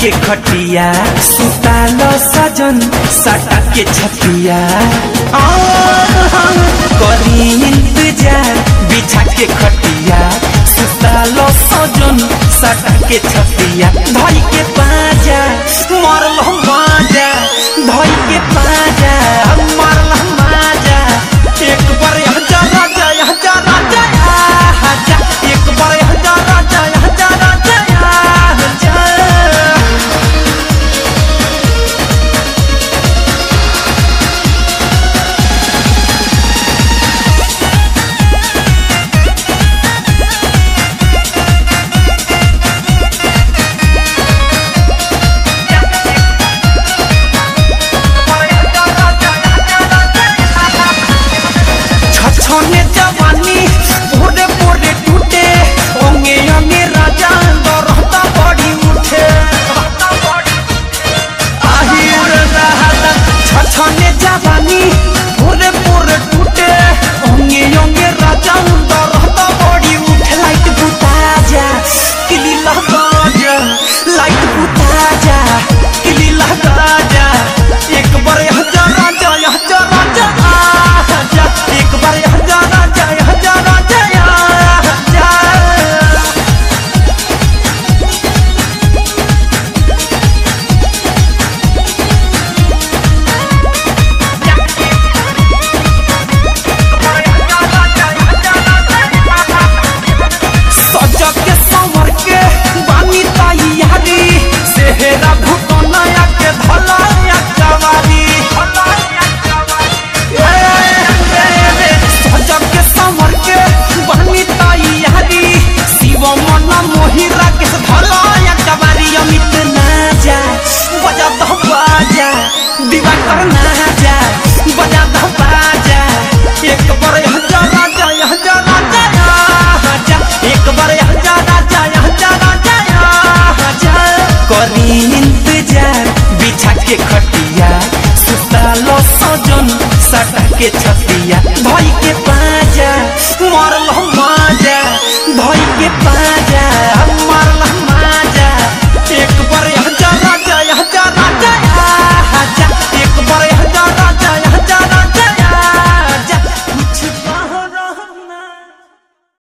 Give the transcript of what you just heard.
के खटिया सुतालो सजन सटा के छतिया करी इंतजार बिछा के खटिया सुतालो सजन सटा के छतिया धई के पाजा मरलो माजा धई के पाजा मरलो माजा एक बार हजा राजा हजा राजा हजा एक बार हजा राजा हजा राजा छने जवानी भोरे भोरे टूटे ओंगे ओंगे राजा रहता बड़ी उठे आहिर रहता छने जवानी भोरे भोरे टूटे ओंगे ओंगे राजा रहता बड़ी उठे लाइट बुता जा किली लगा जा लाइट बुता जा किली लगा जा एक बार हजार राजा हजार राजा आजा एक बार हजार राजा हजार राजा सजा के संवर के बानी तैयारी सेहरा घुटना के धलाया कवारी सजा के संवर के बानी तैयारी शिव मन मोहिरा के धलाया कवारी अमित ना जा बजा दो बाजा दिवाकर ना जा बजा दो बाजा एक बार हजार राजा हजार राजा आजा एक बार हजार राजा हजार राजा करी इंतजार बिछा के खटिया सुतालो सजन सटा के छतिया धई के पाजा मरलो माजा धई के पाजा